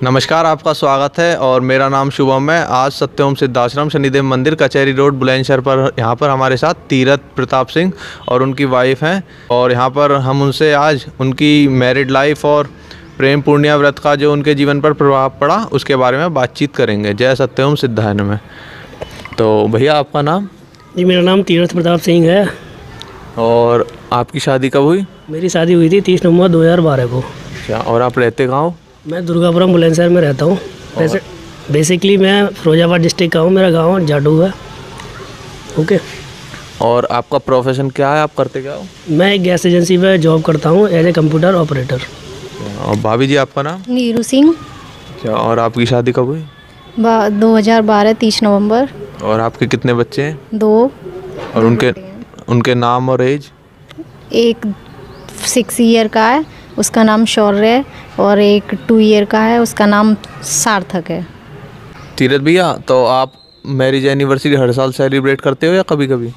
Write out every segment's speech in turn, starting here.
नमस्कार, आपका स्वागत है और मेरा नाम शुभम है। आज सत्यम सिद्धाश्रम शनिदेव मंदिर कचहरी रोड बुलंदशहर पर यहाँ पर हमारे साथ तीरथ प्रताप सिंह और उनकी वाइफ हैं और यहाँ पर हम उनसे आज उनकी मैरिड लाइफ और प्रेम पूर्णिया व्रत का जो उनके जीवन पर प्रभाव पड़ा उसके बारे में बातचीत करेंगे। जय सत्यम सिद्धाय नमः। तो भैया आपका नाम? जी मेरा नाम तीरथ प्रताप सिंह है। और आपकी शादी कब हुई? मेरी शादी हुई थी 30 नवंबर 2012 को। अच्छा, और आप रहते कहाँ हो? मैं दुर्गापुरम बुलंदशहर में रहता हूँ। वैसे बेसिकली मैं फिरोजाबाद डिस्ट्रिक्ट का हूँ, मेरा गांव जाडू है। ओके। और आपका प्रोफेशन क्या है, आप करते क्या हो? मैं एक गैस एजेंसी में जॉब करता हूँ एज ए कंप्यूटर ऑपरेटर। और भाभी जी आपका नाम? नीरू सिंह। अच्छा, और आपकी शादी कब हुई? 2012 30 नवंबर। और आपके कितने बच्चे हैं? 2। और उनके नाम और एज? एक 6 ईयर का है, उसका नाम शौर्य है, और एक 2 ईयर का है, उसका नाम सार्थक है। तीरथ भैया, तो आप मैरिज एनिवर्सरी हर साल सेलिब्रेट करते हो या कभी कभी?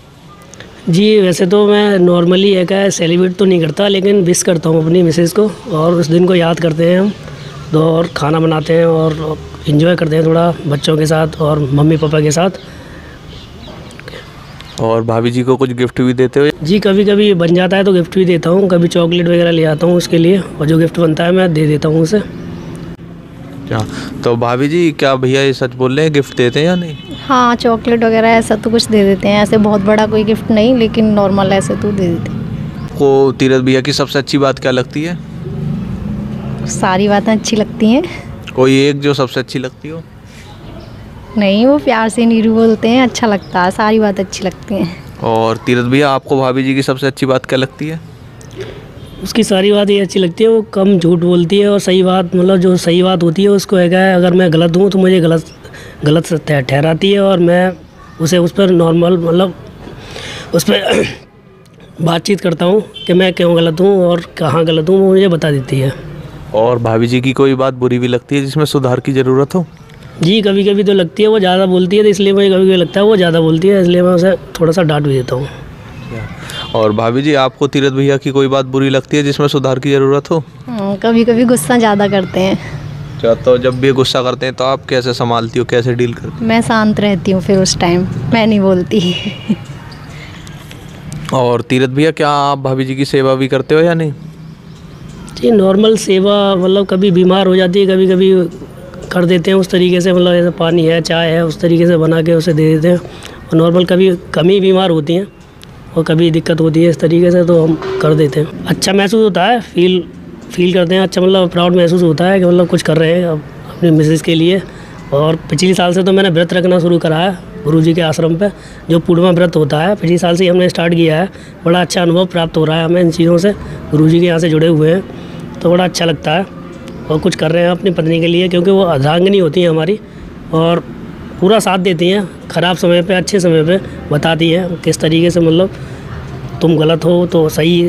जी वैसे तो मैं नॉर्मली एक है सेलिब्रेट तो नहीं करता, लेकिन विश करता हूँ अपनी मिसेज़ को और उस दिन को याद करते हैं हम तो, और खाना बनाते हैं और इन्जॉय करते हैं थोड़ा बच्चों के साथ और मम्मी पापा के साथ। और भाभी जी को कुछ गिफ्ट भी देते हो? जी कभी कभी बन जाता है तो गिफ्ट भी देता हूँ, कभी चॉकलेट वगैरह ले आता हूँ उसके लिए, और जो गिफ्ट बनता है मैं दे देता हूँ उसे। क्या तो भाभी जी, क्या भैया ये सच बोल रहे हैं, गिफ्ट देते हैं या नहीं? हाँ, चॉकलेट वगैरह ऐसा तो कुछ दे देते हैं, ऐसे बहुत बड़ा कोई गिफ्ट नहीं, लेकिन नॉर्मल ऐसे तो दे देते हैं। को तीरथ भैया की सबसे अच्छी बात क्या लगती है? सारी बातें अच्छी लगती हैं। कोई एक जो सबसे अच्छी लगती हो? नहीं, वो प्यार से नीरू बोलते हैं, अच्छा लगता है, सारी बात अच्छी लगती हैं। और तीरथ भैया, आपको भाभी जी की सबसे अच्छी बात क्या लगती है? उसकी सारी बात ये अच्छी लगती है, वो कम झूठ बोलती है और सही बात, मतलब जो सही बात होती है उसको है अगर मैं गलत हूँ तो मुझे गलत ठहराती है, और मैं उसे उस पर नॉर्मल मतलब उस पर बातचीत करता हूँ कि मैं क्यों गलत हूँ और कहाँ गलत हूँ, वो मुझे बता देती है। और भाभी जी की कोई बात बुरी भी लगती है जिसमें सुधार की ज़रूरत हो? जी कभी कभी तो लगती है, वो ज़्यादा बोलती है तो इसलिए मुझे कभी कभी लगता है वो ज़्यादा बोलती है, इसलिए मैं उसे थोड़ा सा डांट भी देता हूँ। और भाभी जी, आपको तीरथ भैया की कोई बात बुरी लगती है जिसमें सुधार की ज़रूरत हो? कभी कभी गुस्सा ज़्यादा करते हैं। अच्छा, तो जब भी गुस्सा करते हैं तो आप कैसे संभालती हो, कैसे डील करती मैं शांत रहती हूँ, फिर उस टाइम मैं नहीं बोलती। और तीरथ भैया, क्या आप भाभी जी की सेवा भी करते हो या नहीं? जी नॉर्मल सेवा, मतलब कभी बीमार हो जाती है कभी कभी कर देते हैं उस तरीके से, मतलब जैसे पानी है चाय है उस तरीके से बना के उसे दे देते हैं। और नॉर्मल कभी कम ही बीमार होती हैं और कभी दिक्कत होती है इस तरीके से तो हम कर देते हैं। अच्छा महसूस होता है, फील करते हैं, अच्छा मतलब प्राउड महसूस होता है कि मतलब कुछ कर रहे हैं अपनी मिसेज़ के लिए। और पिछले साल से तो मैंने व्रत रखना शुरू करा है गुरुजी के आश्रम पे, जो पूर्णिमा व्रत होता है, पिछले साल से ही हमने स्टार्ट किया है। बड़ा अच्छा अनुभव प्राप्त हो रहा है हमें इन चीज़ों से, गुरुजी के यहाँ से जुड़े हुए हैं तो बड़ा अच्छा लगता है। और कुछ कर रहे हैं अपनी पत्नी के लिए, क्योंकि वो अर्धांगिनी होती हैं हमारी और पूरा साथ देती हैं, ख़राब समय पे अच्छे समय पे बताती हैं किस तरीके से मतलब तुम गलत हो तो सही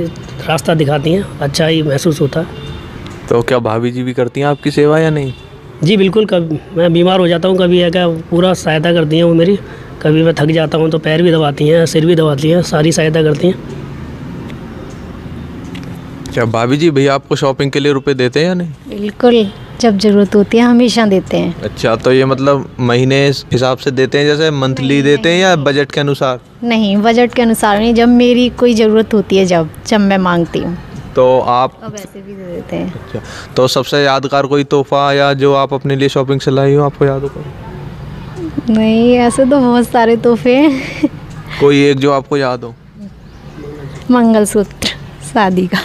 रास्ता दिखाती हैं, अच्छा ही महसूस होता है। तो क्या भाभी जी भी करती हैं आपकी सेवा या नहीं? जी बिल्कुल, कभी मैं बीमार हो जाता हूँ कभी है क्या पूरा सहायता करती हैं वो मेरी, कभी मैं थक जाता हूँ तो पैर भी दबाती हैं, सिर भी दबाती हैं, सारी सहायता करती हैं। क्या भाभी जी, भैया आपको शॉपिंग के लिए रुपए देते हैं या नहीं? बिल्कुल, जब ज़रूरत होती है हमेशा देते हैं। अच्छा, तो ये मतलब महीने हिसाब से देते हैं, जैसे मंथली देते हैं या बजट के अनुसार? नहीं, बजट के अनुसार नहीं, जब मेरी कोई ज़रूरत होती है जब मैं मांगती हूँ तो आप अब ऐसे भी दे देते हैं। अच्छा, तो सबसे यादगार कोई तोहफा या जो आप अपने लिए शॉपिंग से लाई हो आपको याद हो? नहीं, ऐसे तो बहुत सारे तोहफे हैं। कोई एक जो आपको याद हो? मंगलसूत्र शादी का।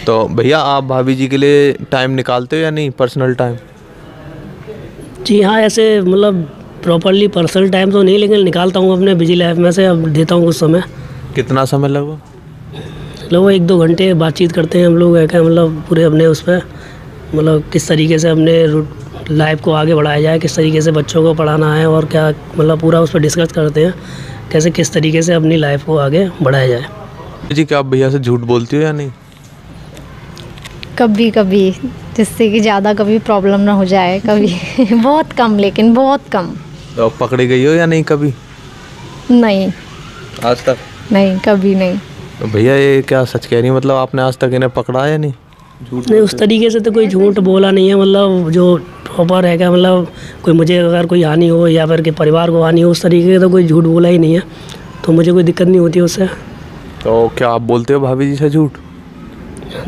तो भैया, आप भाभी जी के लिए टाइम निकालते हो या नहीं, पर्सनल टाइम? जी हाँ, ऐसे मतलब प्रॉपरली पर्सनल टाइम तो नहीं, लेकिन निकालता हूँ अपने बिजी लाइफ में से, अब देता हूँ कुछ समय। कितना समय लगभग? लोग 1-2 घंटे बातचीत करते हैं हम लोग, है क्या मतलब पूरे अपने उस पर मतलब किस तरीके से अपने लाइफ को आगे बढ़ाया जाए, किस तरीके से बच्चों को पढ़ाना है और क्या मतलब पूरा उस पर डिस्कस करते हैं कैसे किस तरीके से अपनी लाइफ को आगे बढ़ाया जाए। जी, क्या आप भैया से झूठ बोलती हो या नहीं? कभी कभी, जिससे कि ज़्यादा कभी प्रॉब्लम ना हो जाए, कभी बहुत कम, लेकिन बहुत कम। तो आप पकड़ी गई हो या नहीं कभी? नहीं, आज तक नहीं, कभी नहीं। तो भैया, ये क्या सच कह रही है, मतलब आपने आज तक इन्हें पकड़ा या नहीं? नहीं, उस तरीके से तो कोई झूठ बोला नहीं है। मतलब जो प्रॉपर है क्या, मतलब कोई मुझे अगर कोई हानि हो या फिर के परिवार को हानि हो, उस तरीके का तो कोई झूठ बोला ही नहीं है, तो मुझे कोई दिक्कत नहीं होती उससे। तो क्या आप बोलते हो भाभी जी से झूठ?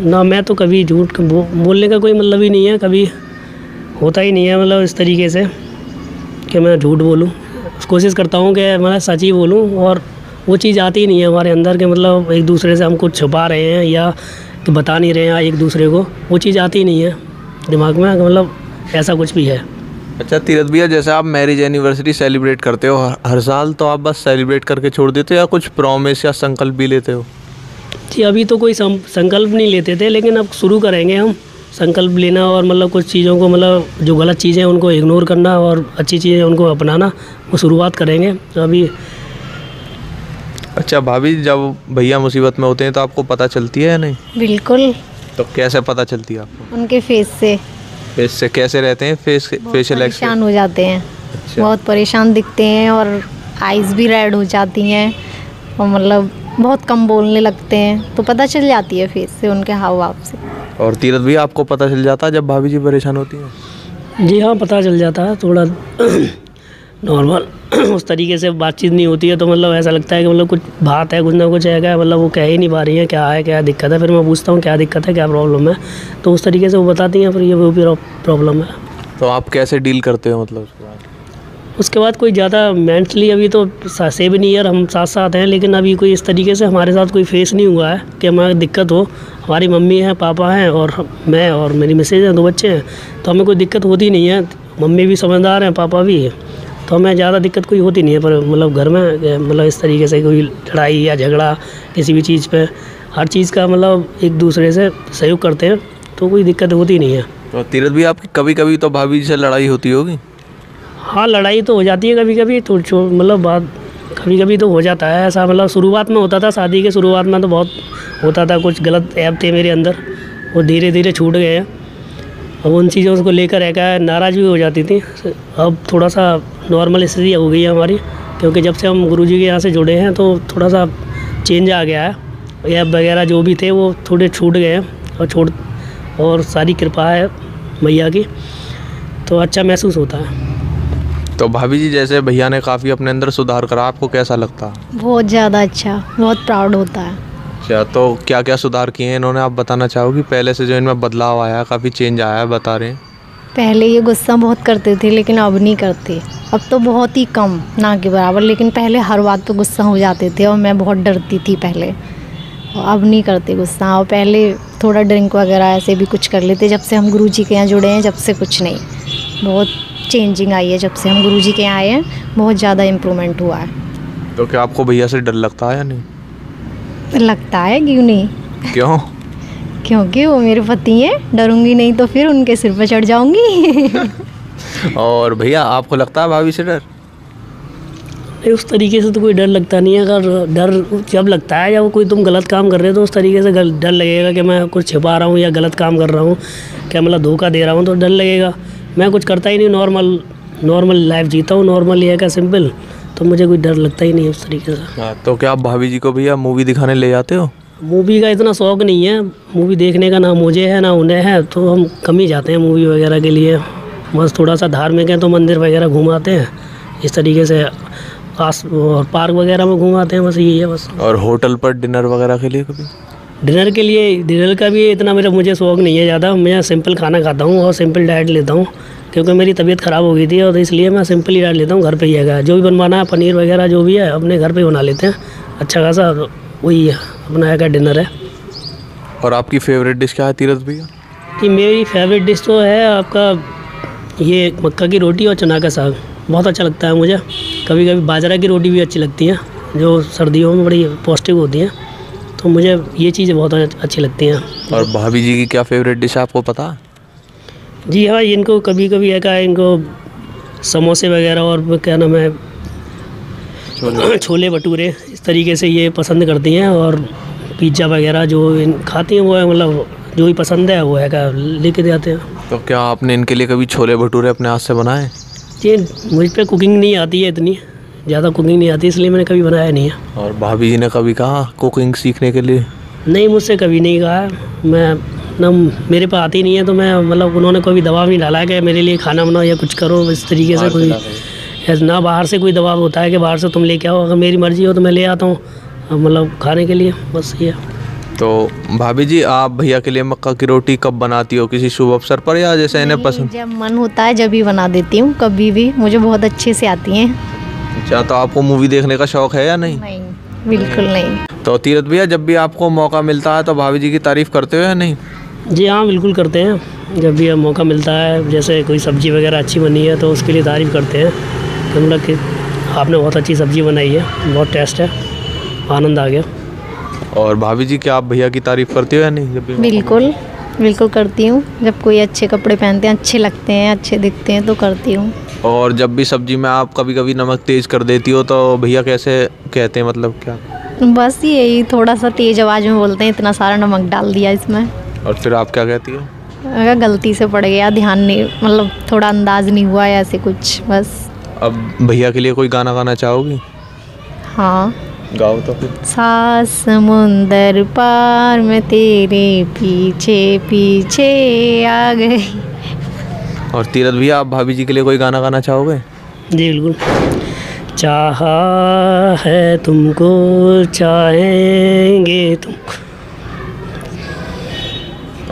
ना, मैं तो कभी झूठ बोलने का कोई मतलब ही नहीं है, कभी होता ही नहीं है मतलब इस तरीके से कि मैं झूठ बोलूं। कोशिश करता हूं कि मैं सच ही बोलूं, और वो चीज़ आती ही नहीं है हमारे अंदर के मतलब एक दूसरे से हम कुछ छुपा रहे हैं या कि बता नहीं रहे हैं एक दूसरे को, वो चीज़ आती ही नहीं है दिमाग में, मतलब ऐसा कुछ भी है। अच्छा तीरथ भैया, जैसे आप मैरिज एनिवर्सरी सेलिब्रेट करते हो हर साल, तो आप बस सेलिब्रेट करके छोड़ देते हो या कुछ प्रॉमिस या संकल्प भी लेते हो? जी, अभी तो कोई संकल्प नहीं लेते थे, लेकिन अब शुरू करेंगे हम संकल्प लेना, और मतलब कुछ चीज़ों को मतलब जो गलत चीज़ें हैं उनको इग्नोर करना और अच्छी चीज़ें उनको अपनाना, वो शुरुआत करेंगे तो अभी। अच्छा भाभी, जब भैया मुसीबत में होते हैं तो आपको पता चलती है या नहीं? बिल्कुल। तो कैसे पता चलती है आपको? उनके फेस से। फेस से कैसे रहते हैं? फेशियल परेशान हो जाते हैं। अच्छा। बहुत परेशान दिखते हैं और आइज़ भी रेड हो जाती हैं और मतलब बहुत कम बोलने लगते हैं, तो पता चल जाती है फेस से, उनके हाव भाव से। और तीरथ भैया, आपको पता चल जाता है जब भाभी जी परेशान होती हैं? जी हाँ, पता चल जाता है थोड़ा नॉर्मल उस तरीके से बातचीत नहीं होती है तो मतलब ऐसा लगता है कि मतलब कुछ बात है, कुछ ना कुछ है, क्या मतलब वो कह ही नहीं पा रही है क्या है, क्या दिक्कत है। फिर मैं पूछता हूँ क्या दिक्कत है, क्या प्रॉब्लम है, तो उस तरीके से वो बताती हैं, फिर ये वो भी प्रॉब्लम है। तो आप कैसे डील करते हो मतलब उसके बाद कोई ज़्यादा मेंटली अभी तो 7 ईयर हम साथ साथ हैं, लेकिन अभी कोई इस तरीके से हमारे साथ कोई फेस नहीं हुआ है कि हमारी दिक्कत हो। हमारी मम्मी है, पापा हैं और मैं और मेरी मिसेज हैं, 2 बच्चे हैं, तो हमें कोई दिक्कत होती नहीं है। मम्मी भी समझदार हैं, पापा भी, तो हमें ज़्यादा दिक्कत कोई होती नहीं है। पर मतलब घर में मतलब इस तरीके से कोई लड़ाई या झगड़ा किसी भी चीज़ पे, हर चीज़ का मतलब एक दूसरे से सहयोग करते हैं, तो कोई दिक्कत होती नहीं है। तो तीरथ भी आपकी कभी कभी तो भाभी जी से लड़ाई होती होगी? हाँ, लड़ाई तो हो जाती है कभी कभी, तो मतलब बात कभी कभी तो हो जाता है ऐसा। मतलब शुरुआत में होता था, शादी के शुरुआत में तो बहुत होता था, कुछ गलत ऐप थे मेरे अंदर, वो धीरे धीरे छूट गए हैं। अब उन चीज़ों को लेकर है नाराज़ भी हो जाती थी। अब थोड़ा सा नॉर्मल स्थिति हो गई है हमारी, क्योंकि जब से हम गुरुजी के यहाँ से जुड़े हैं तो थोड़ा सा चेंज आ गया है। ऐप वगैरह जो भी थे वो थोड़े छूट गए हैं और सारी कृपा है भैया की, तो अच्छा महसूस होता है। तो भाभी जी, जैसे भैया ने काफ़ी अपने अंदर सुधार करा, आपको कैसा लगता? बहुत ज़्यादा अच्छा, बहुत प्राउड होता है। अच्छा, तो क्या क्या सुधार किए हैं इन्होंने, आप बताना चाहोगी? पहले से जो इनमें बदलाव आया है, काफ़ी चेंज आया है बता रहे हैं। पहले ये गुस्सा बहुत करते थे, लेकिन अब नहीं करते। अब तो बहुत ही कम, ना के बराबर, लेकिन पहले हर बात पे गुस्सा हो जाते थे और मैं बहुत डरती थी पहले। और अब नहीं करते गुस्सा। और पहले थोड़ा ड्रिंक वगैरह ऐसे भी कुछ कर लेते। जब से हम गुरुजी के यहाँ जुड़े हैं, जब से कुछ नहीं, बहुत चेंजिंग आई है। जब से हम गुरुजी के यहाँ आए हैं, बहुत ज़्यादा इम्प्रूवमेंट हुआ है। तो क्या आपको भैया से डर लगता है या नहीं? लगता है, क्यों नहीं। क्यों? क्योंकि वो मेरे पति हैं, डरूंगी नहीं तो फिर उनके सिर पर चढ़ जाऊंगी। और भैया, आपको लगता है भाभी से डर? नहीं, उस तरीके से तो कोई डर लगता नहीं है। अगर डर जब लगता है जब कोई तुम गलत काम कर रहे हो, तो उस तरीके से डर लगेगा कि मैं कुछ छिपा रहा हूँ या गलत काम कर रहा हूँ, क्या मतलब धोखा दे रहा हूँ, तो डर लगेगा। मैं कुछ करता ही नहीं, नॉर्मल लाइफ जीता हूँ, नॉर्मल ये है क्या, सिंपल, तो मुझे कोई डर लगता ही नहीं है उस तरीके से। हाँ, तो क्या आप भाभी जी को भैया मूवी दिखाने ले जाते हो? मूवी का इतना शौक़ नहीं है, मूवी देखने का ना मुझे है ना उन्हें है, तो हम कम ही जाते हैं मूवी वगैरह के लिए। बस थोड़ा सा धार्मिक है तो मंदिर वगैरह घुमाते हैं, इस तरीके से आस और पार्क वगैरह में घुमाते हैं, बस यही है बस। और होटल पर डिनर वगैरह के लिए कभी? डिनर का भी इतना मुझे शौक़ नहीं है ज़्यादा। मैं सिंपल खाना खाता हूँ और सिंपल डाइट लेता हूँ, क्योंकि मेरी तबीयत ख़राब हो गई थी, और इसलिए मैं सिंपल ही डाइट लेता हूँ। घर पे ही है, जो भी बनवाना है, पनीर वगैरह जो भी है अपने घर पे बना लेते हैं अच्छा खासा, वही है अपना है डिनर है। और आपकी फेवरेट डिश क्या है तीरथ भैया? कि मेरी फेवरेट डिश तो है आपका ये मक्का की रोटी और चना का साग, बहुत अच्छा लगता है मुझे। कभी कभी बाजरा की रोटी भी अच्छी लगती है, जो सर्दियों में बड़ी पौष्टिक होती हैं, तो मुझे ये चीज़ें बहुत अच्छी लगती हैं। और भाभी जी की क्या फेवरेट डिश है, आपको पता? जी हाँ, इनको कभी कभी है इनको समोसे वगैरह और क्या नाम है छोले भटूरे, इस तरीके से ये पसंद करती हैं। और पिज़्ज़ा वगैरह जो खाती हैं वो है, मतलब जो भी पसंद है वो है लेके जाते हैं। तो क्या आपने इनके लिए कभी छोले भटूरे अपने हाथ से बनाए? जी, मुझ पे कुकिंग नहीं आती है, इतनी ज़्यादा कुकिंग नहीं आती, इसलिए मैंने कभी बनाया नहीं है। और भाभी जी ने कभी कहा कुकिंग सीखने के लिए? नहीं, मुझसे कभी नहीं कहा। मैं ना मेरे पास आती नहीं है, तो मैं मतलब उन्होंने कोई दबाव नहीं डाला है कि मेरे लिए खाना बनाओ या कुछ करो इस तरीके से। कोई ना बाहर से कोई दबाव होता है कि बाहर से तुम लेके आओ, अगर मेरी मर्ज़ी हो तो मैं ले आता हूँ मतलब खाने के लिए, बस ये। तो भाभी जी, आप भैया के लिए मक्का की रोटी कब बनाती हो, किसी शुभ अवसर पर या जैसे इन्हें पसंद? जब मन होता है जब भी बना देती हूँ, कभी भी मुझे बहुत अच्छे से आती हैं। अच्छा, तो आपको मूवी देखने का शौक है या नहीं? नहीं, बिल्कुल नहीं। तो तीरथ भैया, जब भी आपको मौका मिलता है तो भाभी जी की तारीफ़ करते हो या नहीं? जी हाँ, बिल्कुल करते हैं। जब भी मौका मिलता है, जैसे कोई सब्ज़ी वगैरह अच्छी बनी है तो उसके लिए तारीफ़ करते हैं कि मतलब कि आपने बहुत अच्छी सब्ज़ी बनाई है, बहुत टेस्ट है, आनंद आ गया। और भाभी जी, क्या आप भैया की तारीफ़ करती हो या नहीं जब भी? बिल्कुल बिल्कुल करती हूँ। जब कोई अच्छे कपड़े पहनते हैं, अच्छे लगते हैं, अच्छे दिखते हैं तो करती हूँ। और जब भी सब्जी में आप कभी कभी नमक तेज़ कर देती हो तो भैया कैसे कहते हैं, मतलब क्या? बस यही थोड़ा सा तेज़ आवाज़ में बोलते हैं, इतना सारा नमक डाल दिया इसमें। और फिर आप क्या कहती हो? अगर गलती से पड़ गया, ध्यान नहीं, मतलब थोड़ा अंदाज नहीं हुआ या ऐसे कुछ, बस। अब भैया के लिए कोई गाना गाना चाहोगी? हाँ, गाओ तो फिर। सात समुंदर पार मैं तेरे पीछे पीछे आ गई। और तीरथ भैया, आप भाभी जी के लिए कोई गाना गाना चाहोगे? जी बिल्कुल। चाहा है तुमको, चाहेंगे तुमको।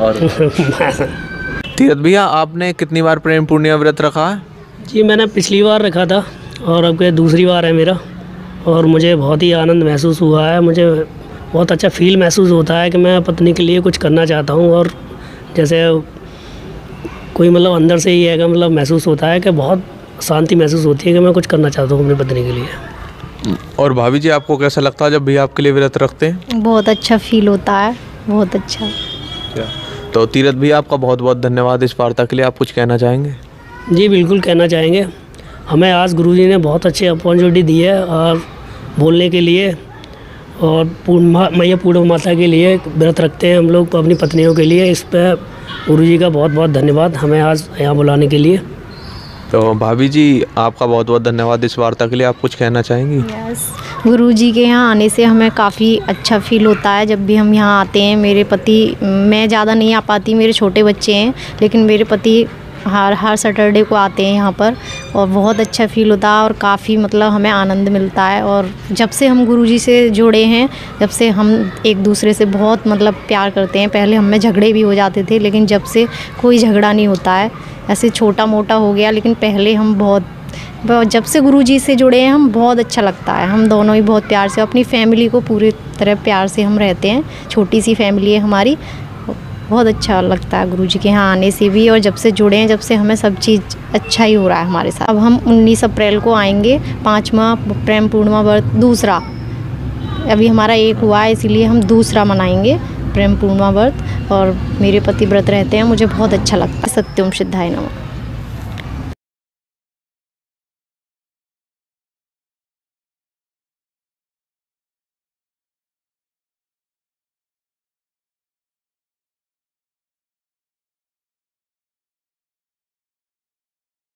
और तीरथ भैया, आपने कितनी बार प्रेम पूर्णिमा व्रत रखा है? जी मैंने पिछली बार रखा था और अब के दूसरी बार है मेरा, और मुझे बहुत ही आनंद महसूस हुआ है। मुझे बहुत अच्छा फील महसूस होता है कि मैं पत्नी के लिए कुछ करना चाहता हूँ, और जैसे कोई मतलब अंदर से ही है कि मतलब महसूस होता है कि बहुत शांति महसूस होती है कि मैं कुछ करना चाहता हूँ अपनी पत्नी के लिए। और भाभी जी, आपको कैसा लगता है जब भी आपके लिए व्रत रखते हैं? बहुत अच्छा फील होता है, बहुत अच्छा। तो तीरथ भैया, आपका बहुत बहुत धन्यवाद इस वार्ता के लिए। आप कुछ कहना चाहेंगे? जी बिल्कुल कहना चाहेंगे। हमें आज गुरुजी ने बहुत अच्छी अपॉर्चुनिटी दी है और बोलने के लिए, और मैया पूर्णिमा माता के लिए व्रत रखते हैं हम लोग अपनी पत्नियों के लिए। इस पर गुरुजी का बहुत बहुत धन्यवाद हमें आज यहाँ बुलाने के लिए। तो भाभी जी, आपका बहुत बहुत धन्यवाद इस वार्ता के लिए। आप कुछ कहना चाहेंगी? यस, गुरुजी के यहाँ आने से हमें काफ़ी अच्छा फील होता है। जब भी हम यहाँ आते हैं, मेरे पति, मैं ज़्यादा नहीं आ पाती, मेरे छोटे बच्चे हैं, लेकिन मेरे पति हर सैटरडे को आते हैं यहाँ पर, और बहुत अच्छा फील होता है और काफ़ी मतलब हमें आनंद मिलता है। और जब से हम गुरुजी से जुड़े हैं, जब से हम एक दूसरे से बहुत मतलब प्यार करते हैं। पहले हम में झगड़े भी हो जाते थे, लेकिन जब से कोई झगड़ा नहीं होता है, ऐसे छोटा मोटा हो गया, लेकिन पहले हम जब से गुरुजी से जुड़े हैं हम बहुत अच्छा लगता है। हम दोनों ही बहुत प्यार से अपनी फैमिली को पूरी तरह प्यार से हम रहते हैं। छोटी सी फैमिली है हमारी, बहुत अच्छा लगता है गुरुजी के यहाँ आने से भी। और जब से जुड़े हैं, जब से हमें सब चीज़ अच्छा ही हो रहा है हमारे साथ। अब हम 19 अप्रैल को आएंगे, 5वां प्रेम पूर्णिमा व्रत, दूसरा, अभी हमारा एक हुआ है, इसीलिए हम दूसरा मनाएंगे प्रेम पूर्णिमा व्रत। और मेरे पति व्रत रहते हैं, मुझे बहुत अच्छा लगता है। सत्यम सिद्धाय नमः।